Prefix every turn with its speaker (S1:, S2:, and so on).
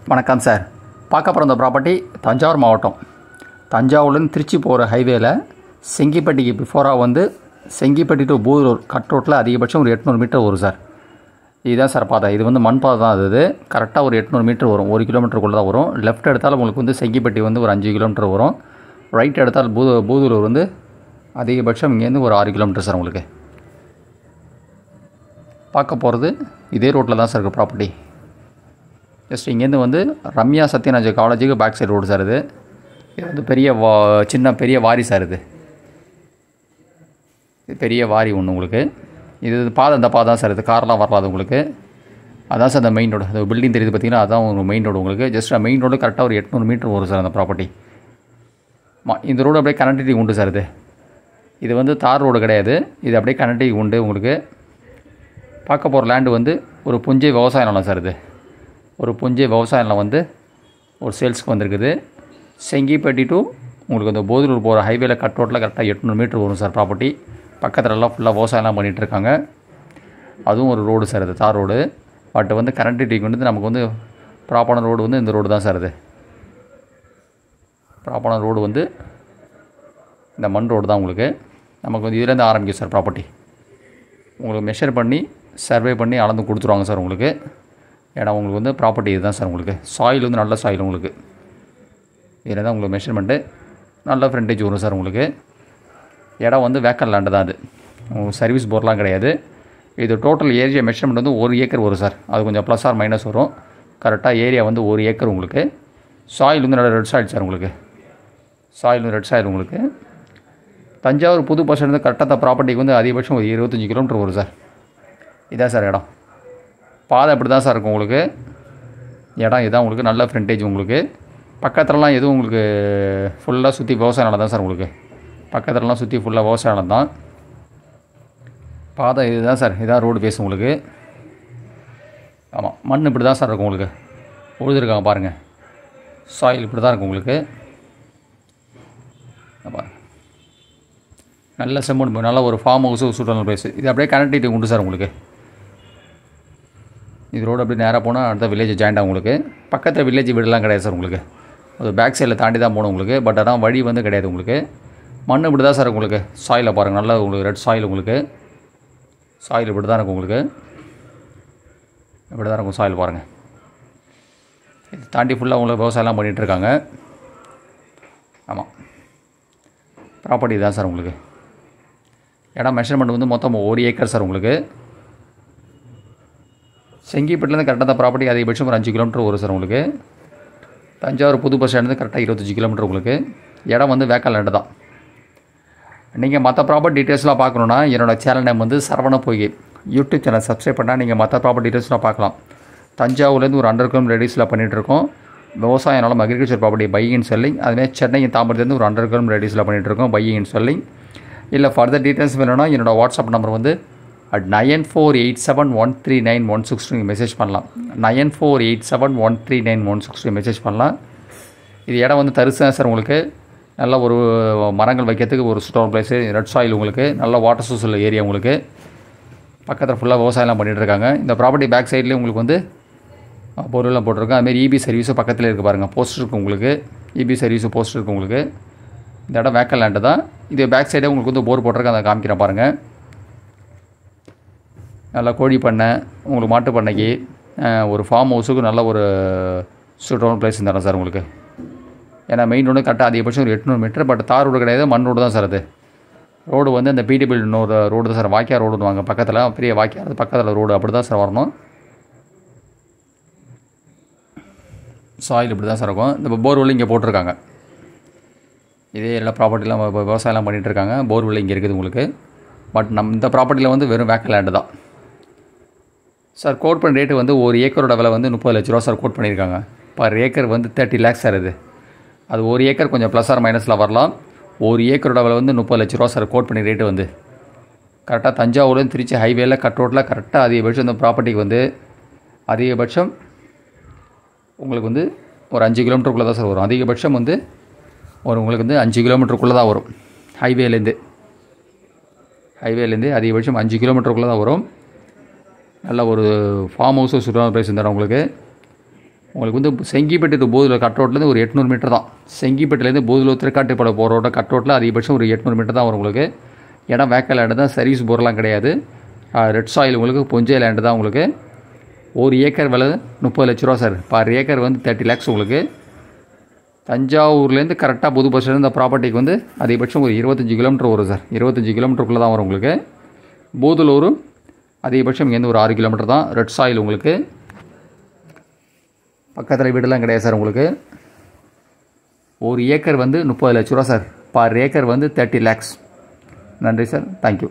S1: வணக்கம் சார். பார்க்க போகிற இந்த ப்ராப்பர்ட்டி தஞ்சாவூர் மாவட்டம். தஞ்சாவூர்லேருந்து திருச்சி போகிற ஹைவேல செங்கிப்பட்டிக்கு பிஃபோராக வந்து செங்கிப்பட்டி டு பூதூர் கட் ரோட்டில் அதிகபட்சம் ஒரு 800 மீட்டர் வரும் சார். இதுதான் சார் பாதை. இது வந்து மண் பாதை தான். அது கரெக்டாக ஒரு 800 மீட்டர் வரும். 1 கிலோமீட்டருக்குள்ளே தான் வரும். லெஃப்ட் எடுத்தாலும் உங்களுக்கு வந்து செங்கிப்பட்டி வந்து ஒரு 5 கிலோமீட்டர் வரும். ரைட் எடுத்தால் பூதூர் வந்து அதிகபட்சம் இங்கேருந்து ஒரு 6 கிலோமீட்டர் சார். உங்களுக்கு பார்க்க போகிறது இதே ரோட்டில் தான் சார் இருக்குது ப்ராப்பர்ட்டி. ஜஸ்ட் இங்கேருந்து வந்து ரம்யா சத்யராஜ் காலேஜுக்கு பேக் சைடு ரோடு சார். இது வந்து பெரிய வாரி சார். இது பெரிய வாரி ஒன்று உங்களுக்கு. இது பாதை இந்த பாதை தான் சார். இது கார்லாம் வரலாது உங்களுக்கு. அதான் சார் அந்த மெயின் ரோடு. அந்த பில்டிங் தெரியுது பார்த்தீங்கன்னா, அதான் ஒரு மெயின் ரோடு உங்களுக்கு. ஜஸ்ட் மெயின் ரோடு கரெக்டாக ஒரு 800 மீட்டர் வரும் சார் அந்த ப்ராப்பர்ட்டி. இந்த ரோடு அப்படியே கனெக்டிவிட்டி உண்டு சார். இது வந்து தார் ரோடு கிடையாது. இது அப்படியே கனெக்டிவிட்டி உண்டு உங்களுக்கு. பார்க்க போகிற லேண்டு வந்து ஒரு புஞ்சை விவசாய நிலம் சார். இது ஒரு புஞ்சை விவசாய நிலம் வந்து ஒரு சேல்ஸுக்கு வந்திருக்குது. செங்கிப்பட்டி டு உங்களுக்கு அந்த போதூர் போகிற ஹைவேல கட் ரோட்டில் கரெக்டாக 800 மீட்டர் வரும் சார் ப்ராப்பர்ட்டி. பக்கத்துலலாம் ஃபுல்லாக விவசாயம்லாம் பண்ணிகிட்ருக்காங்க. அதுவும் ஒரு ரோடு சார். இது தார் ரோடு. பட் வந்து கனெக்டிவிட்டிக்கு வந்து நமக்கு வந்து ப்ராப்பரான ரோடு வந்து இந்த ரோடு தான் சார். இது ப்ராப்பரான ரோடு வந்து இந்த மண் ரோடு தான் உங்களுக்கு. நமக்கு வந்து இதுலேருந்து ஆரம்பிக்கும் சார் ப்ராப்பர்ட்டி. உங்களுக்கு மெஷர் பண்ணி சர்வே பண்ணி அளந்து கொடுத்துருவாங்க சார் உங்களுக்கு. ஏன்னா உங்களுக்கு வந்து ப்ராப்பர்ட்டி இதுதான் சார். உங்களுக்கு சாயில் வந்து நல்ல சாயில் உங்களுக்கு. இதில் தான் உங்களுக்கு மெஷர்மெண்ட்டு நல்ல ஃப்ரண்டேஜ் வரும் சார் உங்களுக்கு. இடம் வந்து வேக்கல் லேண்டு தான். அது உங்களுக்கு சர்வீஸ் போர்லாம் கிடையாது. இது டோட்டல் ஏரியா மெஷர்மெண்ட் வந்து 1 ஏக்கர் வரும் சார். அது கொஞ்சம் ப்ளஸ் ஆர் மைனஸ் வரும். கரெக்டாக ஏரியா வந்து 1 ஏக்கர் உங்களுக்கு. சாயில் வந்து நல்ல ரெட் சாயில் சார் உங்களுக்கு. சாயில் வந்து ரெட் சாயில் உங்களுக்கு. தஞ்சாவூர் புது பஸ் ஸ்டாண்ட் கரெக்டாக ப்ராப்பர்ட்டிக்கு வந்து அதிகபட்சம் ஒரு 25 கிலோமீட்டர் வரும் சார். இதான் சார் இடம். பாதை அப்படி தான் சார் இருக்கும் உங்களுக்கு. இடம் இதுதான் உங்களுக்கு. நல்ல ஃப்ரண்டேஜ் உங்களுக்கு. பக்கத்துலலாம் எதுவும் உங்களுக்கு ஃபுல்லாக சுற்றி விவசாய நிலம் தான் சார் உங்களுக்கு. பக்கத்துலலாம் சுற்றி ஃபுல்லாக விவசாய நிலம் தான். பாதை இதுதான் சார். இதான் ரோடு பேஸ் உங்களுக்கு. ஆமாம், மண் இப்படி தான் சார் இருக்கும் உங்களுக்கு. உழுதுருக்காங்க பாருங்கள். சாயில் இப்படி தான் இருக்கும் உங்களுக்கு. பாருங்கள், நல்ல செம்மண், நல்ல ஒரு ஃபார்ம் ஹவுஸு சுற்றுலா பிளேஸ். இது அப்படியே கனெக்டிவிட்டி உண்டு சார் உங்களுக்கு. இது ரோடு அப்படி நேராக போனால் அடுத்த வில்லேஜ் ஜாயிண்ட் ஆகும் உங்களுக்கு. பக்கத்தில் வில்லேஜ் வீடெல்லாம் கிடையாது சார் உங்களுக்கு. அது பேக் சைடில் தாண்டி தான் போகணும் உங்களுக்கு. பட் ஆனால் வழி வந்து கிடையாது உங்களுக்கு. மண் இப்படி தான் சார் உங்களுக்கு. சாயில் பாருங்கள், நல்லா உங்களுக்கு ரெட் சாயில் உங்களுக்கு. சாயில் இப்படி தான் இருக்கும் உங்களுக்கு. இப்படி தான் இருக்கும் சாயில் பாருங்கள். இது தாண்டி ஃபுல்லாக உங்களுக்கு விவசாயம்லாம் பண்ணிகிட்ருக்காங்க. ஆமாம், ப்ராப்பர்ட்டி தான் சார் உங்களுக்கு. இடம் மெஷர்மெண்ட் வந்து மொத்தம் 1 ஏக்கர் சார் உங்களுக்கு. செங்கிப்பட்டிலேருந்து கரெக்டாக தான் ப்ராப்பர்ட்டி அதிகபட்சம் ஒரு 5 கிலோமீட்டர் வரும் சார் உங்களுக்கு. தஞ்சாவூர் புது பஸ் ஸ்டாண்டு கரெக்டாக 25 கிலோமீட்டர் உங்களுக்கு. இடம் வந்து வேக்கல் லேண்டு தான். நீங்கள் மற்ற ப்ராப்பர்ட்டி டீட்டெயில்ஸ்லாம் பார்க்கணுன்னா என்னோடய சேனல் நேம் வந்து சரவண பொய்கை. யூடியூப் சேனல் சப்ஸ்கிரைப் பண்ணால் நீங்கள் மற்ற ப்ராப்பர்ட்டி டீட்டெயில்ஸ்லாம் பார்க்கலாம். தஞ்சாவூர்லேருந்து ஒரு 100 கிலோமீட்டர் ரேடியஸில் பண்ணிகிட்ருக்கோம். விவசாய நிலம் agriculture property buying and selling. அதுமாதிரி சென்னை தாம்பரத்துலேருந்து ஒரு 100 கிலோமீட்டர் ரேடியஸில் பண்ணிகிட்ருக்கோம் பையிங் அண்ட் செல்லிங். இல்லை ஃபர்தர் டீட்டெயில்ஸ் வேணும்னா என்னோடய வாட்ஸ்அப் நம்பர் வந்து 9487139162 மெசேஜ் பண்ணலாம். 9487139162 மெசேஜ் பண்ணலாம். இது இடம் வந்து தரிசு சார் உங்களுக்கு. நல்ல ஒரு மரங்கள் வைக்கிறதுக்கு ஒரு ஸ்டோர் பிளேஸு, ரெட் சாயில் உங்களுக்கு. நல்ல வாட்டர் சோர்ஸ் உள்ள ஏரியா உங்களுக்கு. பக்கத்தில் ஃபுல்லாக விவசாயம்லாம் பண்ணிகிட்ருக்காங்க. இந்த ப்ராப்பர்ட்டி பேக் சைட்லேயே உங்களுக்கு வந்து பொருள்லாம் போட்டிருக்கோம். அதுமாதிரி இபி சர்வீஸும் பக்கத்தில் இருக்குது பாருங்கள். போஸ்ட் இருக்குது உங்களுக்கு. இபி சர்வீஸு போஸ்ட் இருக்குது உங்களுக்கு. இந்த இடம் வேக்கல் லேண்டு தான். இது பேக் சைடே உங்களுக்கு வந்து போர் போட்டிருக்கேன். அதை காமிக்கிறேன் பாருங்கள். நல்லா கோழி பண்ணை உங்களுக்கு, மாட்டு பண்ணைக்கு, ஒரு ஃபார்ம் ஹவுஸுக்கு நல்ல ஒரு சூட்டபிள் பிளேஸ் இருந்தாலும் சார் உங்களுக்கு. ஏன்னா மெயின் ரோடு கரெக்டாக அதிகபட்சம் ஒரு 800 மீட்டர். பட் தார் ரோடு கிடையாது, மண் ரோடு தான் சார். அது ரோடு வந்து அந்த பிடிபிள் இன்னொரு ரோடு தான் சார். வாக்கியா ரோடுன்னு வாங்க பக்கத்தில். பெரிய வாக்கியா, அது பக்கத்தில் ரோடு அப்படி தான் சார் வரணும். சாயில் இப்படி தான் சார் இருக்கும். இந்த போர்வெல் இங்கே போட்டிருக்காங்க. இதே எல்லா ப்ராப்பர்ட்டிலாம் விவசாயம்லாம் பண்ணிகிட்ருக்காங்க. போர்வெல் இங்கே இருக்குது உங்களுக்கு. பட் இந்த ப்ராப்பர்ட்டியில் வந்து வெறும் வேக்கல் லேண்டு தான் சார். கோட் பண்ண ரேட்டு வந்து 1 ஏக்கரோட விலை வந்து 30 லட்ச ரூபா சார் கோட் பண்ணியிருக்காங்க. பர் ஏக்கர் வந்து 30 லேக்ஸ் சார். அது 1 ஏக்கர் கொஞ்சம் ப்ளஸ் ஆர் மைனஸில் வரலாம். 1 ஏக்கரோட விலை வந்து 30 லட்ச ரூபா சார் கோட் பண்ணி ரேட்டு வந்து. கரெக்டாக தஞ்சாவூர்லேருந்து திருச்சி ஹைவேல கட் ரோட்டில் கரெக்டாக அதிகபட்சம் இந்த ப்ராப்பர்ட்டிக்கு வந்து அதிகபட்சம் உங்களுக்கு வந்து ஒரு 5 கிலோமீட்டருக்குள்ளே தான் சார் வரும். அதிகபட்சம் வந்து உங்களுக்கு வந்து 5 கிலோமீட்டருக்குள்ளே தான் வரும். ஹைவேலேருந்து அதிகபட்சம் 5 கிலோமீட்டருக்குள்ளே தான் வரும். நல்ல ஒரு ஃபார்ம் ஹவுஸும் சுற்றுலா பிளேஸ் இருந்தாலும் உங்களுக்கு. உங்களுக்கு வந்து செங்கிப்பேட்டை டு போதிலூர் கட் ரோட்லேருந்து ஒரு 800 மீட்டர் தான். செங்கிப்பேட்டையிலேருந்து போதிலூர் திருக்காட்டுப்படை போகிற ரோட்டை கட் ரோட்டில் அதிகபட்சம் ஒரு 800 மீட்டர் தான் வரும் உங்களுக்கு. இடம் வேக்கல் லேண்டு தான், சர்வீஸ் போர்லாம் கிடையாது. ரெட் சாயில் உங்களுக்கு பொஞ்சை லேண்டு தான் உங்களுக்கு. 1 ஏக்கர் விலை 30 லட்ச ரூபா சார். பர் ஏக்கர் வந்து 30 lakhs உங்களுக்கு. தஞ்சாவூர்லேருந்து கரெக்டாக புது பஸ் ஸ்டாண்ட் இந்த ப்ராப்பர்ட்டிக்கு வந்து அதிகபட்சம் ஒரு 25 கிலோமீட்டர் வரும் சார். 25 கிலோமீட்டருக்குள்ளே தான் வரும் உங்களுக்கு. போதிலூர் அதிகபட்சம் இங்கேருந்து ஒரு 6 கிலோமீட்டர் தான். ரெட் சாயில் உங்களுக்கு. பக்கத்தில் வீடெல்லாம் கிடையாது சார் உங்களுக்கு. 1 ஏக்கர் வந்து 30 லட்ச ரூபா சார். பர் ஏக்கர் வந்து 30 lakhs. நன்றி சார். தேங்க்யூ.